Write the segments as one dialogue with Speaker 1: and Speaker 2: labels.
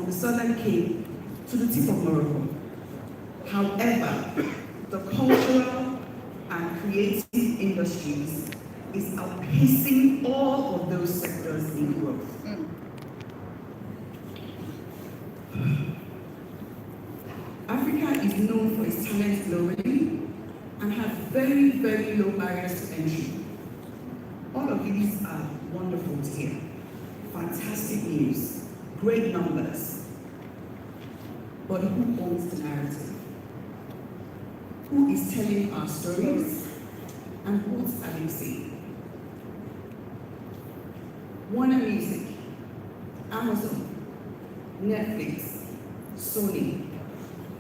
Speaker 1: the Southern Cape to the tip of Morocco. However, the cultural and creative industries is outpacing all of those sectors in growth. Africa is known for its talent globally and has very, very low barriers to entry. All of these are wonderful to hear. Fantastic news, great numbers. But who owns the narrative? Who is telling our stories? And what are they saying? Warner Music, Amazon, Netflix, Sony.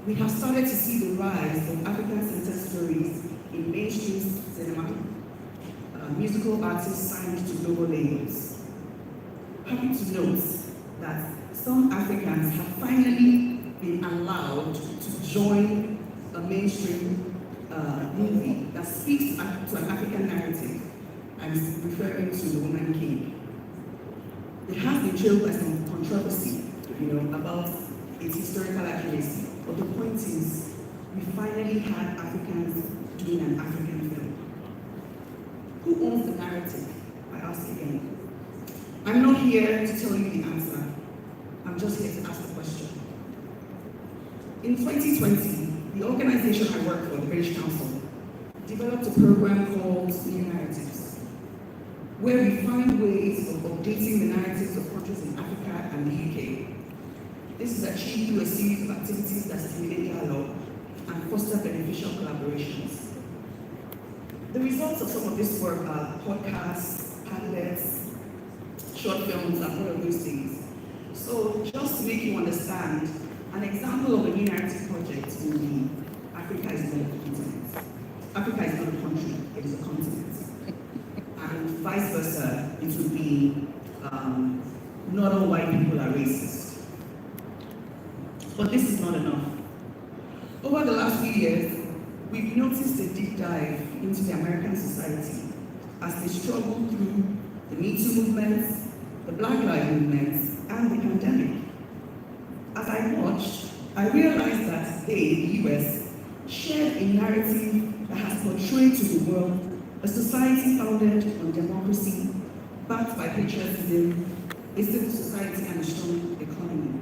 Speaker 1: We have started to see the rise of African-centered stories in mainstream cinema, musical artists signed to global labels. Happy to note that some Africans have finally been allowed to join a mainstream movie that speaks to an African narrative and is referring to the Woman King. It has been trailed by some controversy, about its historical accuracy. But the point is, we finally had Africans doing an African film. Who owns the narrative? I ask again. I'm not here to tell you the answer. I'm just here to ask the question. In 2020, the organization I work for, the British Council, developed a program called New Narratives, where we find ways of updating the narratives of countries in Africa and the UK. This is achieved through a series of activities that stimulate dialogue and foster beneficial collaborations. The results of some of this work are podcasts, pamphlets, short films, and all of those things. So just to make you understand, an example of a new narrative project will be Africa is not a continent. Africa is not a country, it is a continent. And vice versa, it would be not all white people are racist. But this is not enough. Over the last few years, we've noticed a deep dive into the American society as they struggle through the Me Too movements, the Black Lives movements, and the pandemic. As I watched, I realized that they, the US, shared a narrative that has portrayed to the world a society founded on democracy, backed by patriotism, a civil society, and a strong economy.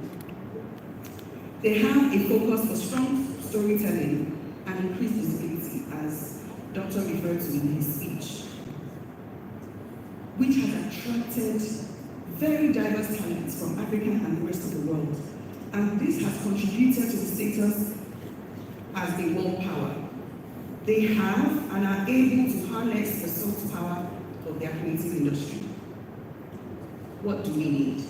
Speaker 1: They have a focus for strong storytelling and increased visibility, as Dr. referred to in his speech, which has attracted very diverse talents from Africa and the rest of the world. And this has contributed to the status as a world power. They have and are able to harness the soft power of their creative industry. What do we need?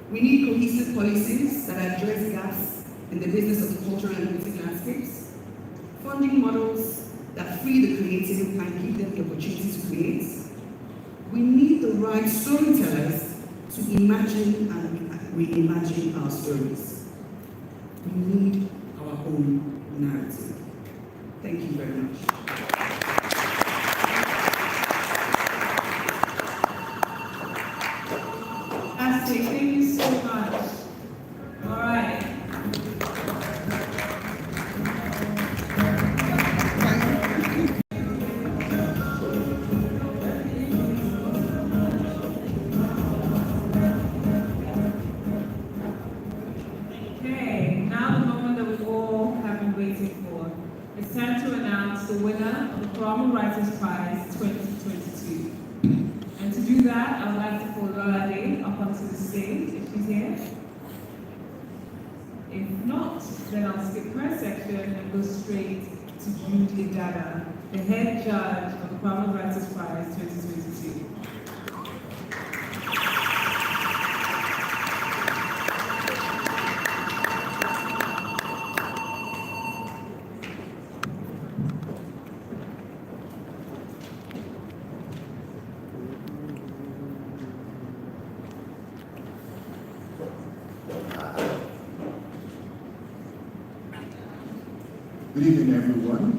Speaker 1: We need cohesive policies that address gaps in the business of the cultural and creative landscapes, funding models that free the creative and give them the opportunity to create. We need the right storytellers to imagine and reimagine our stories. We need our own narrative. Thank you very much.
Speaker 2: Ashley, thank you so much. All right. Okay, now the moment that we all have been waiting for. It's time to announce the winner of the Quramo Writers Prize 2022. And to do that, I would like to call Lolade up onto the stage, if she's here. If not, then I'll skip her section and go straight to Jude Idada, the head judge of the Quramo Writers Prize 2022.
Speaker 3: Good evening, everyone.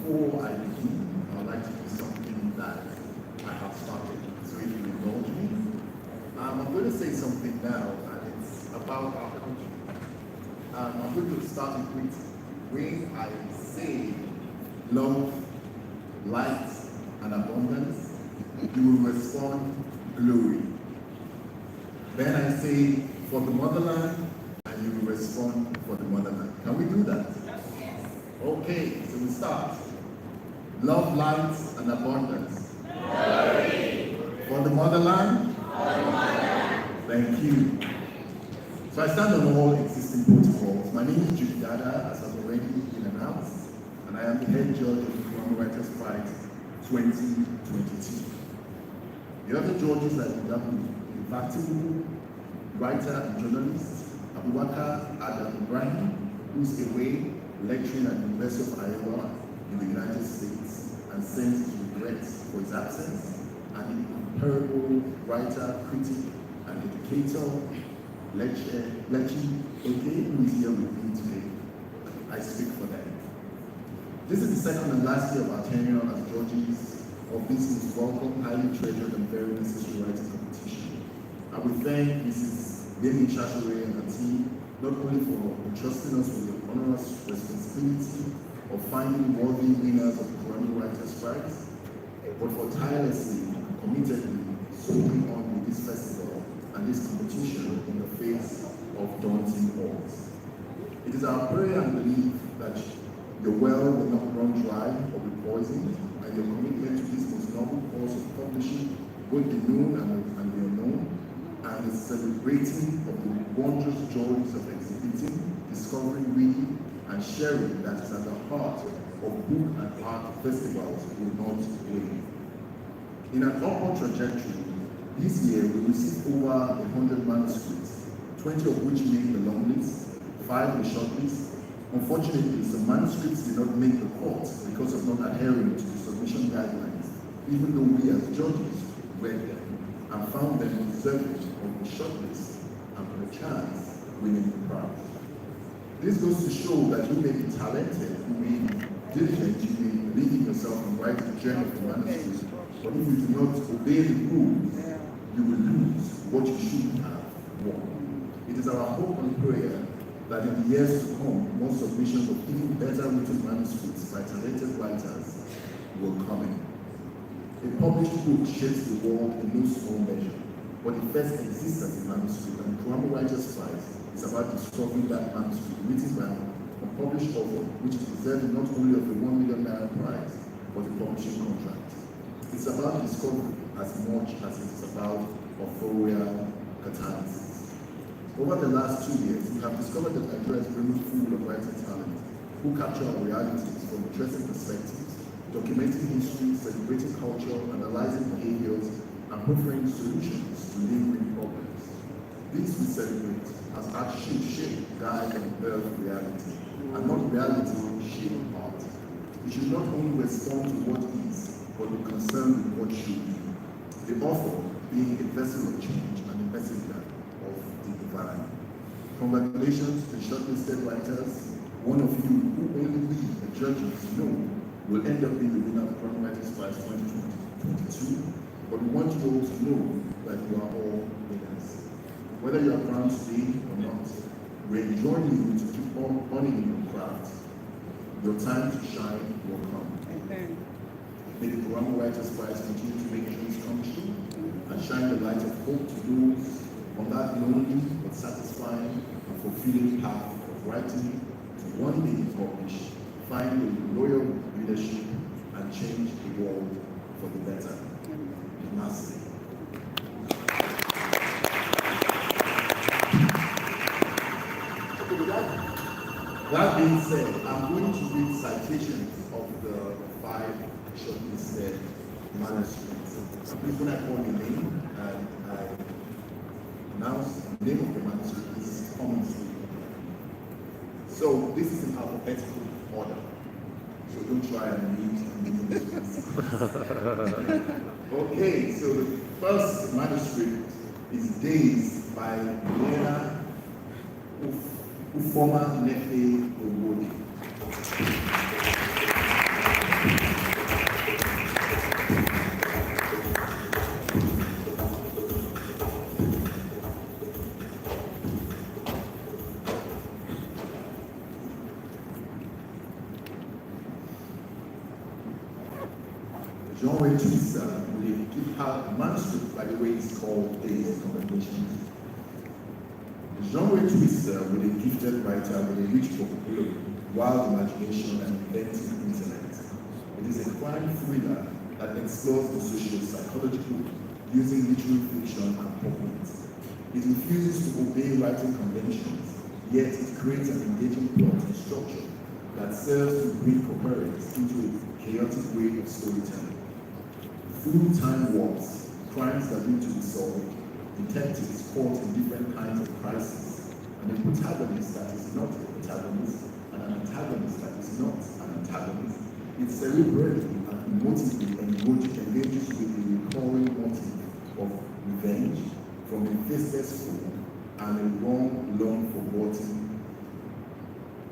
Speaker 3: Before I begin, I would like to do something that I have started, so if you indulge me. I'm going to say something now about our country. I'm going to start it with when I say love, light, and abundance, you will respond glory. Then I say for the motherland, and you will respond for the motherland. Can we do that? Yes. Okay, so we start. Love, light, and abundance. Glory. For the motherland. For the motherland. Thank you. So I stand on all existing protocols. My name is Juliana, as has already been announced, and I am the head judge of the Quramo Writers Prize 2022. The other judges are the invaluable writer and journalist, Adam Ibrahim, who's away lecturing at the University of Iowa in the United States and sends his regrets for his absence, and the incomparable writer, critic, and educator, Lechi Oke, who is here with me today. I speak for them. This is the second and last year of our tenure as judges of this most welcome, highly treasured, and very necessary writing competition. I would thank Mrs. Demi Chashore and her team not only for entrusting us with the onerous responsibility of finding worthy winners of the Quramo Writers Prize, but for tirelessly and committedly soldiering on with this festival and this competition in the face of daunting odds. It is our prayer and belief that your well will not run dry or be poisoned, and your commitment to this most noble cause of publishing both the known and the unknown, and the celebrating of the wondrous joys of exhibiting, discovering, reading, and sharing that is at the heart of book and art festivals will not wane. In an upward trajectory, this year we received over 100 manuscripts, 20 of which made the long list, 5 the short list. Unfortunately, some manuscripts did not make the court because of not adhering to the submission guidelines, even though we as judges read them and found them deserving of the shortlist and for the chance winning the prize. This goes to show that you may be talented, you may be diligent, you may believe in yourself and write a gem of the manuscript, but if you do not obey the rules, you will lose what you should have won. It is our hope and prayer that in the years to come, more submissions of even better written manuscripts by talented writers will come in. A published book shapes the world in no small measure, but it first exists as a manuscript, and the Quramo Writers Prize is about discovering that manuscript written by a published author, which is deserving not only of the ₦1 million prize, but the publishing contract. It's about discovery as much as it is about authorial catalysis. Over the last 2 years, we have discovered that Nigeria is brimming full of writing talent who capture our realities from interesting perspectives, documenting history, celebrating culture, analyzing behaviors, and offering solutions to lingering problems. These we celebrate as art should shape, guide, and birth reality, and not reality shape art. It should not only respond to what is, but be concerned with what should be. The author being a vessel of change and a messenger of the divine. Congratulations to the shortlisted writers. One of you who only we, the judges, know will end up being the winner of the Quramo Writers Prize 2022, but we want you all to know that you are all winners. Whether you are crowned today or not, we're enjoining you to keep on honing your craft. Your time to shine will come.
Speaker 1: Amen.
Speaker 3: May the Quramo Writers Prize continue to make dreams come true and shine the light of hope to those on that lonely but satisfying and fulfilling path of writing to one day publish, find a loyal leadership, and change the world for the better. Namaste. That being said, I'm going to read citations of the 5 shortlisted manuscripts. Please, when I call your name and I announce the name of the manuscript, this is common through. So this is in alphabetical order. So don't try and read. Okay, so the first manuscript is Days by Lena Ufoma Nefe Owodi. genre twister with a hip-hop manuscript, by the way, is called Days Commendations. The genre twister with a gifted writer with a rich vocabulary, wild imagination, and inventive intellect. It is a crime thriller that explores the social psychological using literary fiction and performance. It refuses to obey writing conventions, yet it creates an engaging plot and structure that serves to bring coherence into a chaotic way of storytelling. Through time warps, crimes that need to be solved, detectives caught in different kinds of crises, and a protagonist that is not a protagonist, and an antagonist that is not an antagonist. It cerebrally and emotively engages with the recurring motive of revenge from a faceless foe and a long forgotten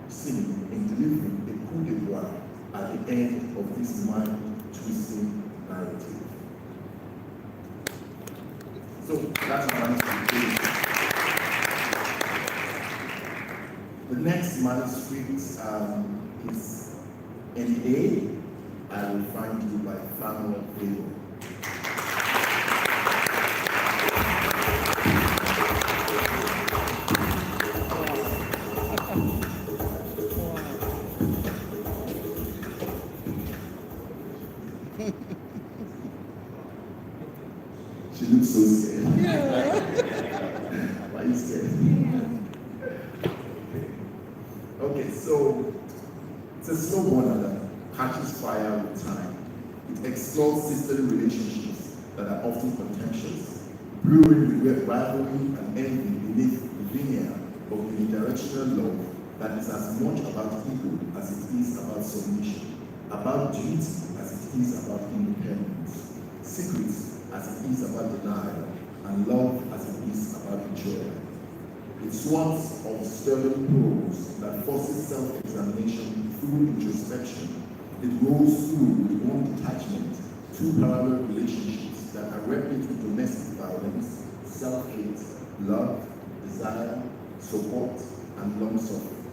Speaker 3: scene in delivering a coup de grace at the end of this mind-twisting narrative. So that's my manuscript. The next manuscript is N.A. I will find you by Family Favor. She looks so scared. Why are you scared? Okay, so it's a slow burner that catches fire with time. It explores sisterly relationships that are often contentious, brewing with rivalry and envy beneath the veneer of unidirectional love that is as much about ego as it is about submission, about duty as it is about independence, secrets as it is about denial, and love as it is about betrayal. It swaths of sterling prose that forces self-examination through introspection. It rolls through with one detachment, two parallel relationships that are replete with domestic violence, self-hate, love, desire, support, and long-suffering,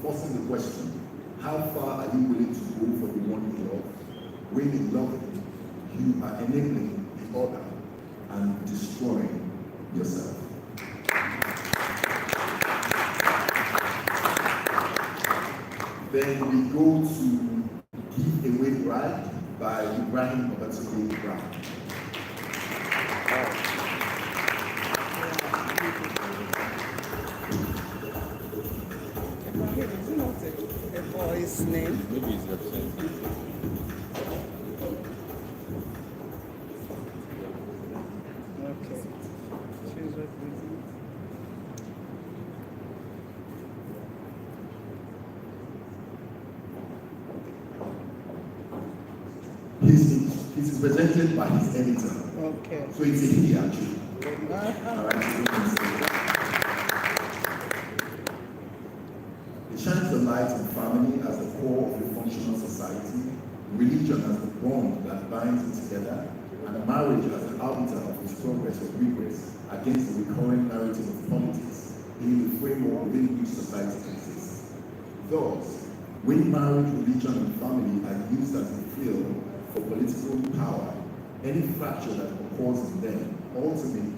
Speaker 3: forcing the question, how far are you willing to go for the one you love? When you love him, you are enabling the other and destroying yourself. Then we go to Give Away Bride by Ibrahim Obatsoye Brown.
Speaker 4: Is it not a boy's name?
Speaker 5: Maybe it's represented.
Speaker 4: Okay. She's representing.
Speaker 3: He's presented by his editor.
Speaker 4: Okay.
Speaker 3: So it's a he actually. All right. It shines the light on family as the core of a functional society, religion as the bond that binds it together, and marriage as the arbiter of its progress or regress against the recurring narrative of politics in the framework within which society exists. Thus, when marriage, religion, and family are used as a field for political power, any fracture that occurs in them ultimately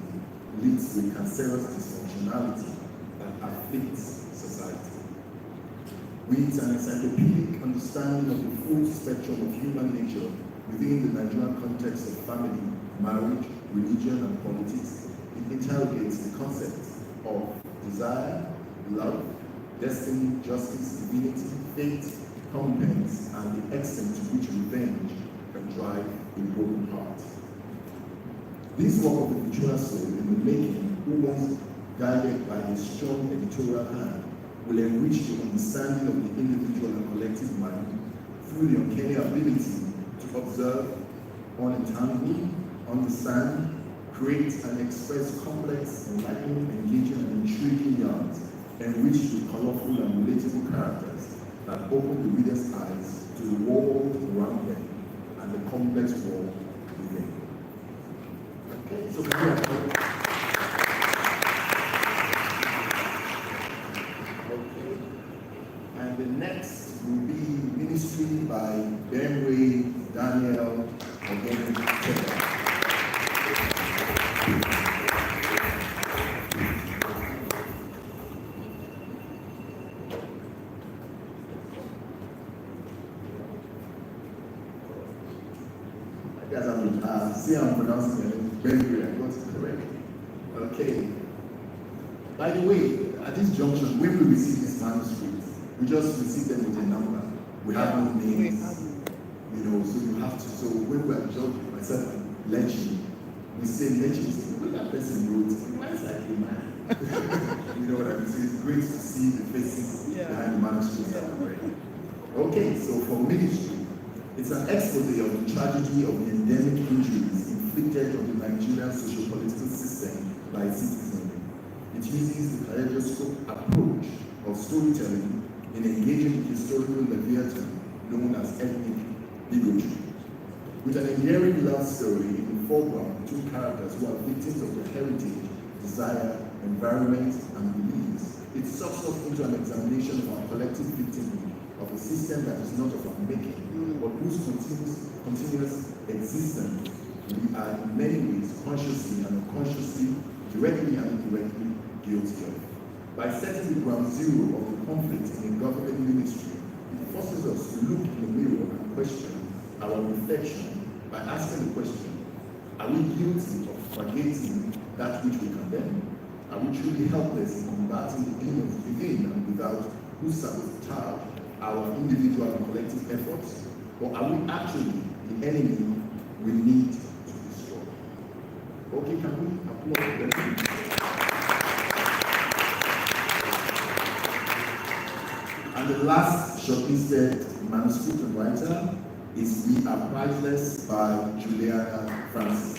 Speaker 3: leads to a cancerous dysfunctionality that afflicts society. With an encyclopedic understanding of the full spectrum of human nature within the Nigerian context of family, marriage, religion, and politics, it interrogates the concepts of desire, love, destiny, justice, divinity, fate, competence, and the extent to which revenge can drive a broken heart. This work of the virtuoso in the making, who was guided by a strong editorial hand, will enrich the understanding of the individual and collective mind through the uncanny ability to observe, unentangle, understand, create and express complex, enlightening, engaging, and intriguing yarns, enriched with colorful and relatable characters that open the reader's eyes to the world around them and the complex world within. Okay, so and the next will be Ministry by Benway Daniel See, I'm pronouncing your name very good. I got it correct. Okay. By the way, at this junction, when we receive these manuscripts, we just receive them with a number. We have no names. You know, so you have to. So when we are judging myself and Lechi, we say Lechi. When that person wrote, it might like a man. You know what I mean? So it's great to see the faces behind the manuscripts that are read. Okay, so for ministry, it's an expose of the tragedy of the endemic injuries inflicted on the Nigerian socio-political system by citizenry. It uses the kaleidoscope approach of storytelling in engaging the historical leviathan known as ethnic bigotry. With an endearing love story in the foreground, two characters who are victims of their heritage, desire, environment, and beliefs, it sucks us into an examination of our collective victimhood of a system that is not of our making, but whose continuous existence we are in many ways consciously and unconsciously, directly and indirectly guilty of. By setting the ground zero of the conflict in a government ministry, it forces us to look in the mirror and question our reflection by asking the question, are we guilty of forgetting that which we condemn? Are we truly helpless in combating the demons within and without who sabotage our individual and collective efforts? Or are we actually the enemy we need to destroy? Okay, can we applaud them? And the last shortlisted manuscript and writer is We Are Priceless by Juliana Francis.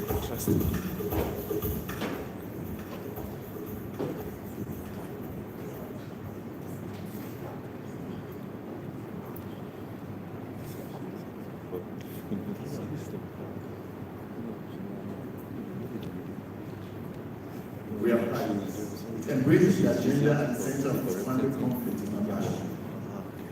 Speaker 4: Interesting.
Speaker 3: We are priceless. It embraces the agenda at the center of expanded conflict in Abasha.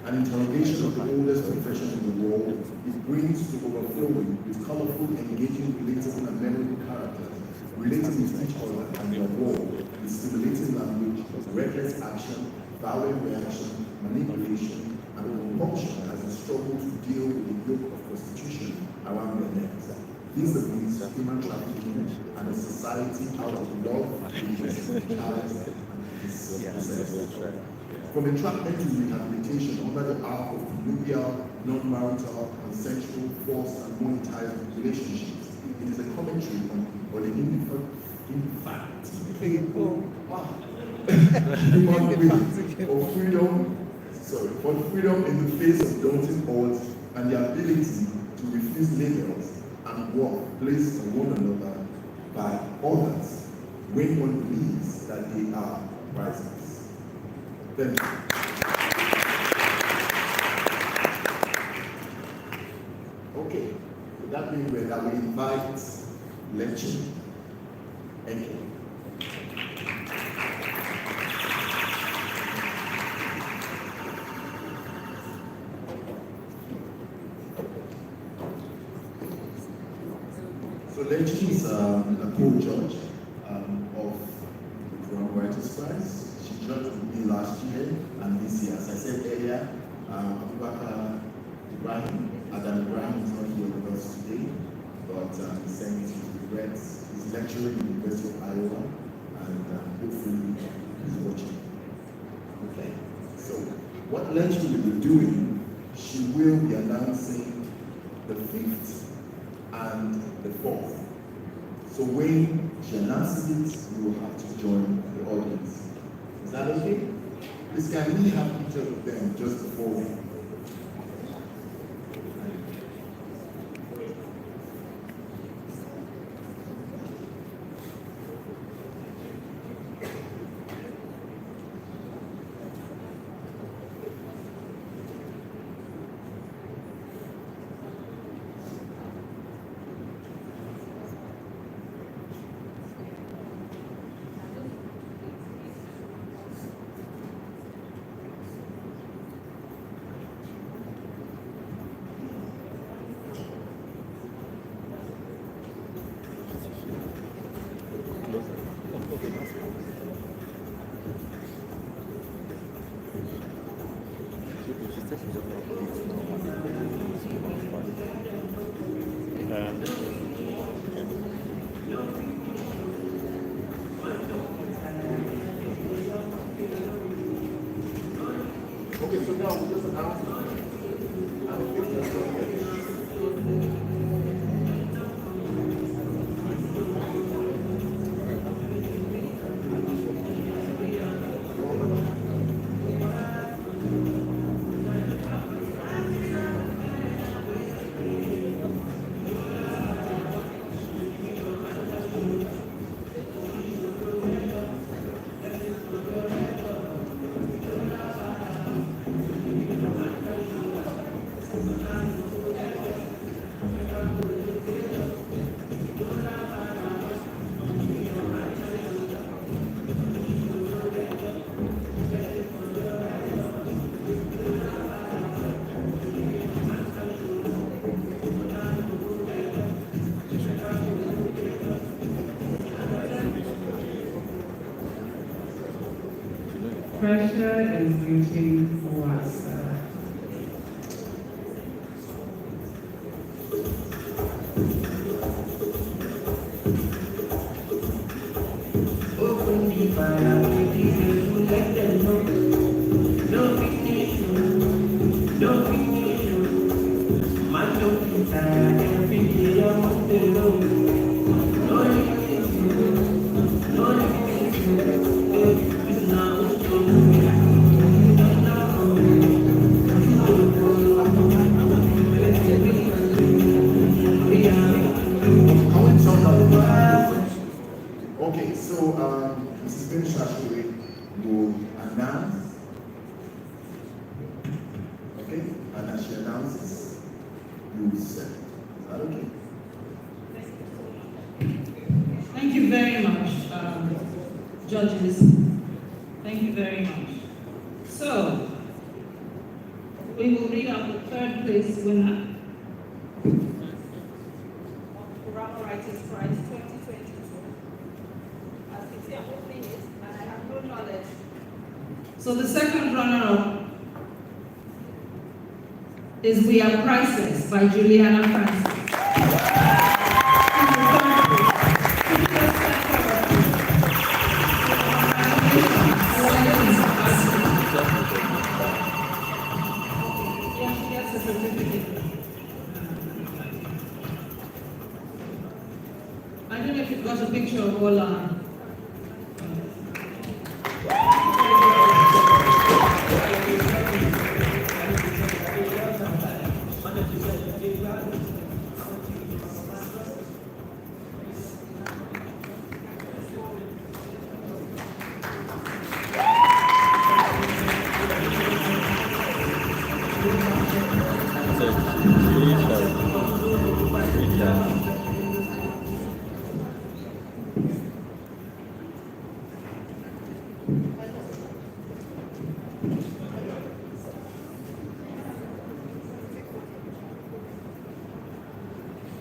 Speaker 3: An interrogation of the oldest profession in the world, it brings to overflowing with colorful, engaging, relatable, and memorable characters, relating with each other and their world, with stimulating language, reckless action, violent reaction, manipulation, and compulsion as they struggle to deal with the yoke of prostitution around their necks. Vis-a-vis human trafficking and a society out of love, peace, charity, and peace. From entrapment to rehabilitation under the arc of connubial, non-marital, consensual, forced, and monetized relationships, it is a commentary on the freedom in the face of daunting odds and the ability to refuse labels and work placed on one another by others when one believes that they are priceless. Thank you. Okay, with that being read, I will invite Lechi. Thank you. So Lechi is a co-judge of the Quramo Writers Prize. She judged with me last year and this year. As I said earlier, Adam Ibrahim is not here with us today, but he sent his regrets. He's lecturing in the University of Iowa, and hopefully he's watching. Okay, so what Lechi will be doing, she will be announcing the 5th and the 4th. So when she announces it, you will have to join the audience. Is that okay? Please, can we have pictures of them just before? Okay, so now we just announce
Speaker 2: Pressure is reaching for us.
Speaker 1: Open the fire, let them know. No fiction, no fiction. Man, don't be tired, every day I want to know. No fiction, no fiction. Now,
Speaker 3: okay, so Mrs. Ben Shashiri will announce. Okay, and as she announces, you will say. Is that okay?
Speaker 5: Thank you very much, judges. Thank you very much. So, we will read out the third place winner.
Speaker 6: Quramo Writers Prize 2022. As you see, I'm opening it and I have no knowledge.
Speaker 5: So the second runner-up is We Are Priceless by Juliana Francis. I don't know if you've got a picture of Ola.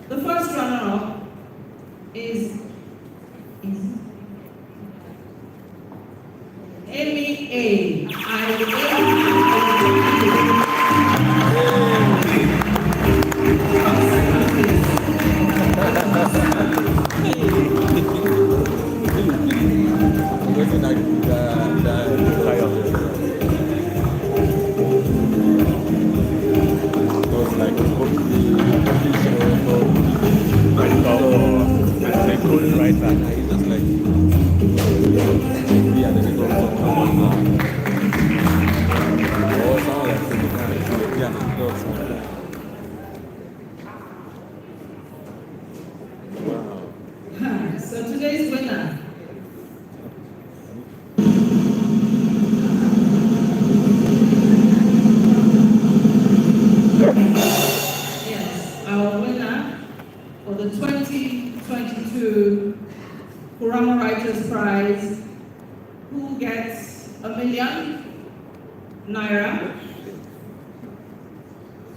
Speaker 5: The first runner-up is Amy A. So today's winner our winner for the 2022 Quramo Writers Prize, who gets ₦1,000,000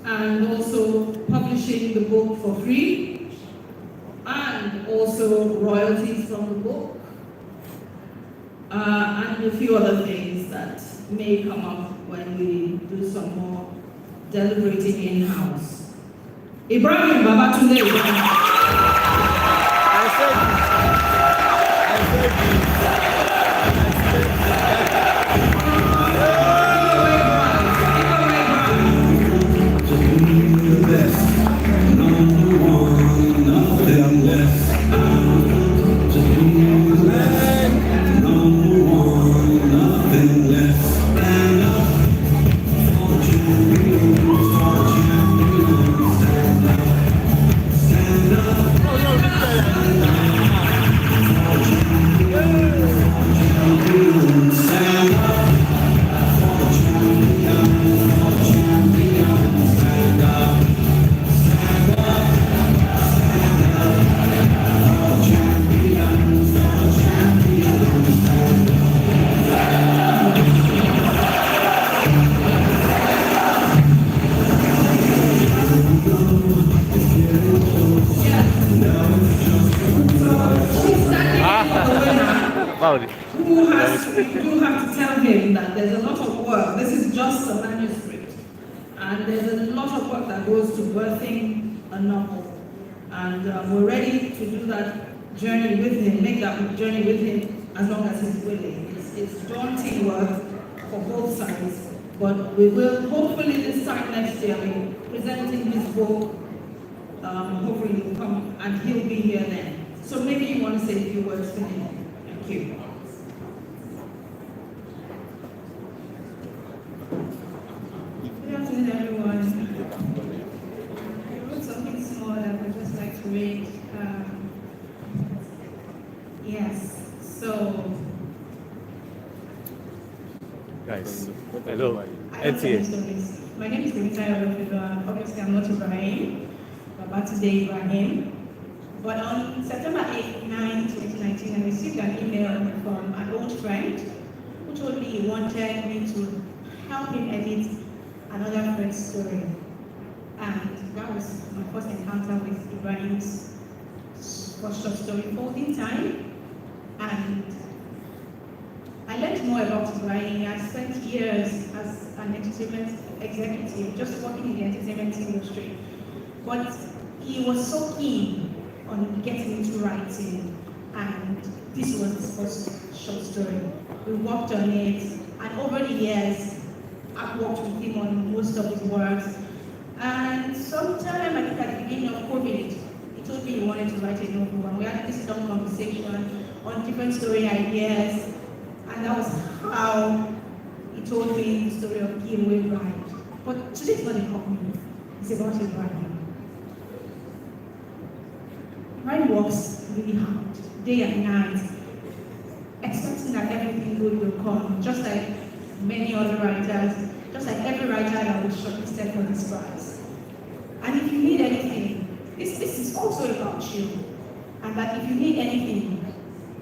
Speaker 5: and also publishing the book for free and also royalties from the book and a few other things that may come up when we do some more deliberating in-house. Ibrahim Babatunde Ibrahim.
Speaker 4: I said
Speaker 5: You have to tell him that there's a lot of work. This is just a manuscript. And there's a lot of work that goes to birthing a novel. And we're ready to do that journey with him, make that journey with him as long as he's willing. It's daunting work for both sides. But we will hopefully this time next year be presenting his book. Hopefully he'll come and he'll be here then. So maybe you want to say a few words to him. Thank you.
Speaker 2: Good afternoon, everyone. I wrote something small that I'd just like to read. Yes, so.
Speaker 7: Guys, hello.
Speaker 2: I don't know stories. My name is Awofeso. Obviously, I'm not Ibrahim, but today Ibrahim. But on September 9, 2019, I received an email from an old friend who told me he wanted me to help him edit another friend's story. And that was my first encounter with Ibrahim's first short story, Folding Time. And I learned more about Ibrahim. I spent years as an entertainment executive, just working in the entertainment industry. But he was so keen on getting into writing, and this was his first short story. We worked on it, and over the years, I've worked with him on most of his works. And sometime, I think at the beginning of COVID, he told me he wanted to write a novel, and we had this long conversation on different story ideas, and that was how he told me the story of Getaway Bride. But today it's not about me, it's about Ibrahim. Ibrahim works really hard, day and night, expecting that everything good will come, just like many other writers, just like every writer that was shortlisted for this prize. And if you need anything, this is also about you. And that if you need anything,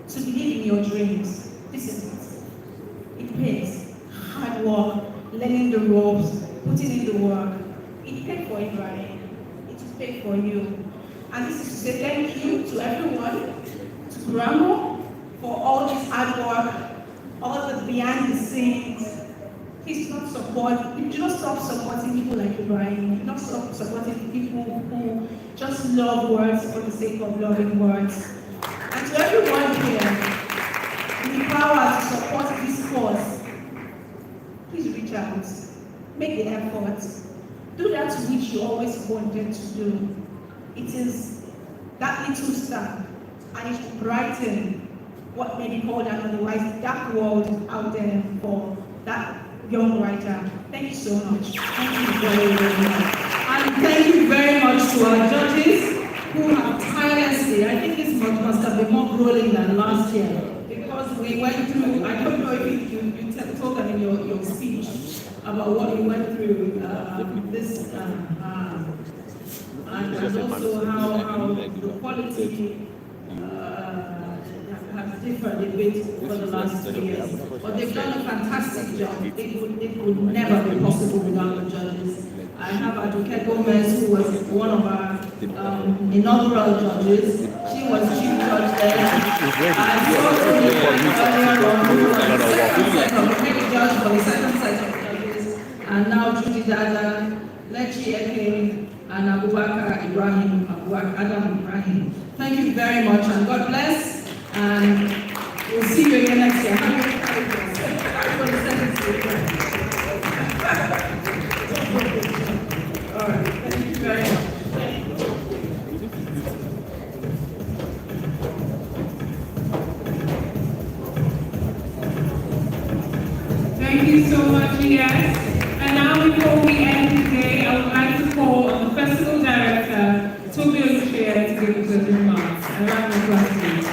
Speaker 2: to believe in your dreams, this is it. It pays. Hard work, learning the ropes, putting in the work. It paid for Ibrahim. It will pay for you. And this is to say thank you to everyone, to Quramo, for all this hard work, all the behind the scenes. Please do not stop supporting people like Ibrahim. Do not stop supporting people who just love words for the sake of loving words. And to everyone here, in the power to support this cause, please reach out. Make the effort. Do that which you always wanted to do. It is that little step, and it will brighten what may be called an otherwise dark world out there for that young writer. Thank you so much.
Speaker 5: Thank you very, very much. And thank you very much to our judges who have tirelessly, I think this month must have been more grueling than last year, because we went through, I don't know if you told them in your speech about what you went through this and also how the quality has differed a bit for the last 2 years. But they've done a fantastic job. It would never be possible without the judges. I have Advocate Gomez, who was one of our inaugural judges. She was chief judge there. And also earlier on, who was the second judge for the second set of judges. and now Judy Dada, Lechi Eke, and Abubakar Ibrahim, Adam Ibrahim. Thank you very much, and God bless, and we'll see you again next year. All right, thank you very much.
Speaker 2: Thank you so much, yes. And now before we end today, I would like to call on the festival director, Toby Olushia, to give us a remarks. A round of applause, please.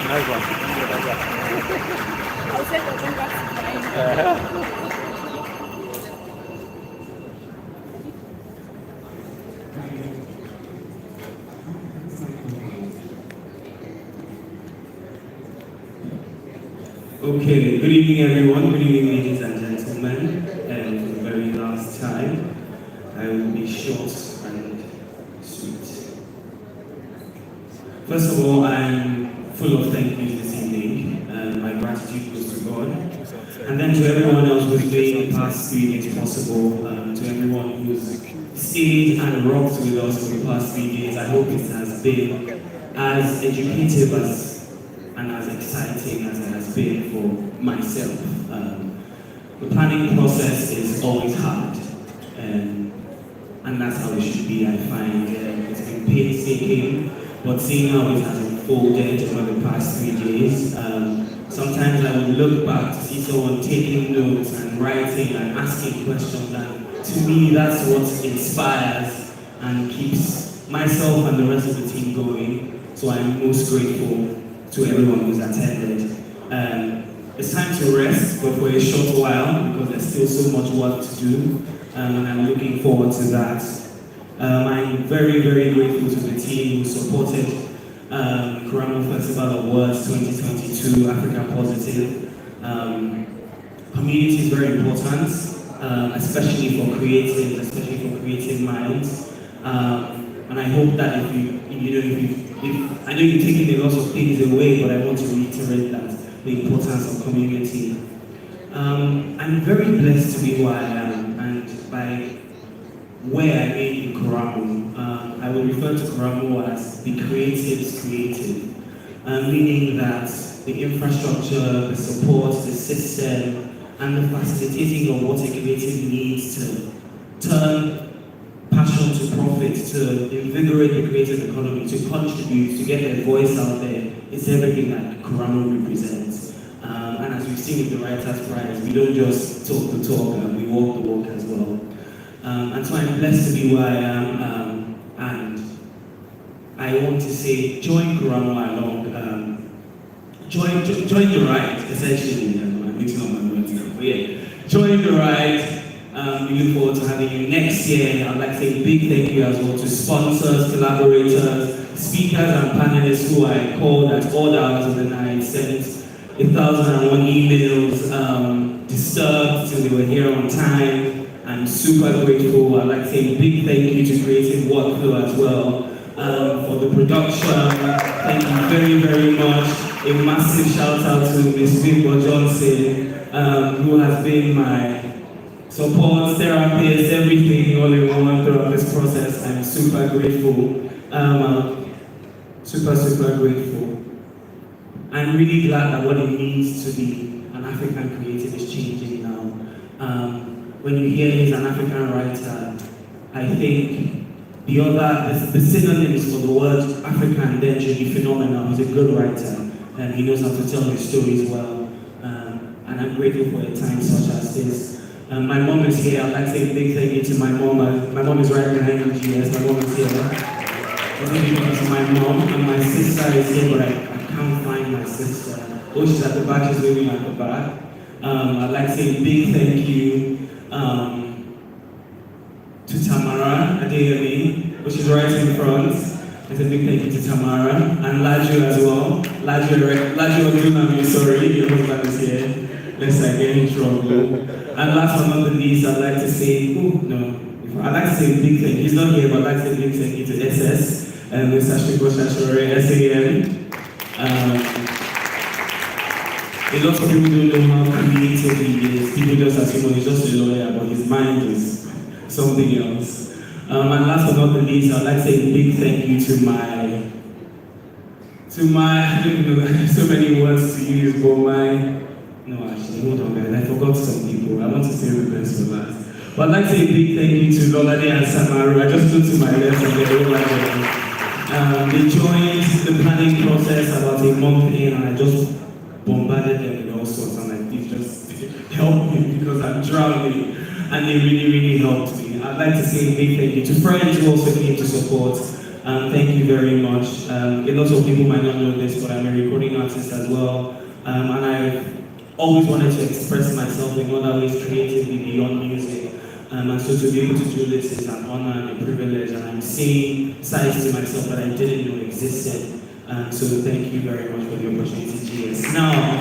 Speaker 7: Nice one.
Speaker 6: I'll say the congrats.
Speaker 8: Okay, good evening everyone, good evening ladies and gentlemen, and for the very last time, I will be short and sweet. First of all, I'm full of thank yous this evening, my gratitude goes to God, and then to everyone else who's made the past 3 days possible, to everyone who's stayed and rocked with us for the past 3 days. I hope it has been as educative and as exciting as it has been for myself. The planning process is always hard, and that's how it should be, I find. It's been painstaking, but seeing how it has unfolded over the past 3 days, sometimes I would look back to see someone taking notes and writing and asking questions, and to me that's what inspires and keeps myself and the rest of the team going. So I'm most grateful to everyone who's attended. It's time to rest, but for a short while, because there's still so much work to do, and I'm looking forward to that. I'm very, very grateful to the team who supported Quramo Festival Awards 2022, Africa Positive. Community is very important, especially for creative minds. And I hope that I know you're taking a lot of things away, but I want to reiterate that the importance of community. I'm very blessed to be who I am, and by where I am in Quramo, I will refer to Quramo as the creative's creative, meaning that the infrastructure, the support, the system, and the facilitating of what a creative needs to turn passion to profit, to invigorate the creative economy, to contribute, to get their voice out there. It's everything that Quramo represents. And as we've seen with the Writers' Prize, we don't just talk the talk, we walk the walk as well. And so I'm blessed to be where I am, and I want to say, join Quramo along, join the ride, essentially. I'm mixing up my words now, but yeah, join the ride. We look forward to having you next year. I'd like to say a big thank you as well to sponsors, collaborators, speakers and panelists who I called at all hours of the night, sent 1,001 emails, disturbed till they were here on time. I'm super grateful. I'd like to say a big thank you to Creative Workflow as well for the production. Thank you very, very much. A massive shout out to Ms. Bimbo Johnson, who has been my support, therapist, everything all in one throughout this process. I'm super grateful. Super grateful. I'm really glad that what it means to be an African creative is changing now. When you hear he's an African writer, I think the synonyms for the word African then should be phenomenal. He's a good writer, and he knows how to tell his stories well. And I'm grateful for a time such as this. My mom is here. I'd like to say a big thank you to my mom. My mom is right behind me, GS. My mom is here. Thank you to my mom. And my sister is here, but I can't find my sister. Oh, she's at the back. She's waving at the back. I'd like to say a big thank you to Tamara Adeyemi, which is right in front. It's a big thank you to Tamara. And Laju as well. Laju, I'm sorry, your husband is here. Let's get in trouble. And last but not the least, I'd like to say, I'd like to say a big thank you. He's not here, but I'd like to say a big thank you to SS and Mr. Shiko Shashore, SAM. A lot of people don't know how creative he is. People just assume he's just a lawyer, but his mind is something else. And last but not the least, I'd like to say a big thank you to my, I don't know, so many words to use, but no, actually, hold on, guys, I forgot some people. I want to say the best for last. But I'd like to say a big thank you to Lolade and Samaru. I just looked to my left and they're all like they joined the planning process about a month in, and I just bombarded them with all sorts. I'm like, please just help me because I'm drowning. And they really, really helped me. I'd like to say a big thank you to friends who also came to support. Thank you very much. A lot of people might not know this, but I'm a recording artist as well. And I've always wanted to express myself in other ways creatively beyond music. And so to be able to do this is an honor and a privilege, and I'm seeing sides to myself that I didn't know existed. So thank you very much for the opportunity, GS. Now,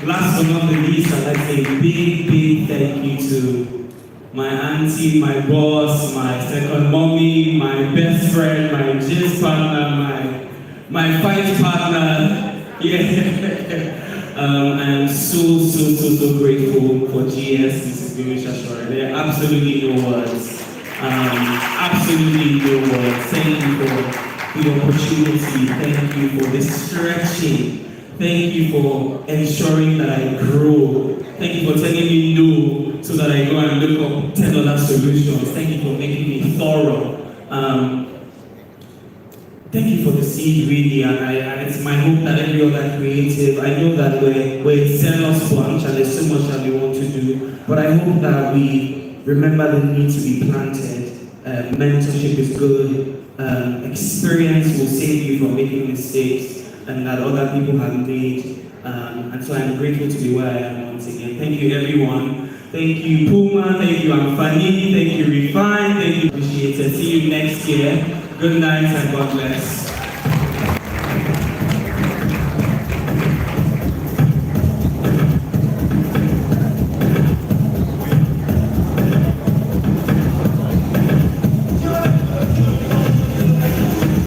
Speaker 8: last but not the least, I'd like to say a big, big thank you to my auntie, my boss, my second mommy, my best friend, my gist partner, my fight partner. Yeah. I'm so grateful for GS, Mrs. Bimisha Shore. There are absolutely no words. Absolutely no words. Thank you for the opportunity. Thank you for the stretching. Thank you for ensuring that I grow. Thank you for telling me no so that I go and look up 10 other solutions. Thank you for making me thorough. Thank you for the seed, really, and it's my hope that every other creative, I know that we're a zealous bunch and there's so much that we want to do, but I hope that we remember the need to be planted. Mentorship is good. Experience will save you from making mistakes and that other people have made. And so I'm grateful to be where I am once again. Thank you, everyone. Thank you, Puma. Thank you, Amfani. Thank you, Refine. Thank you, appreciate it. See you next year. Good night and God bless.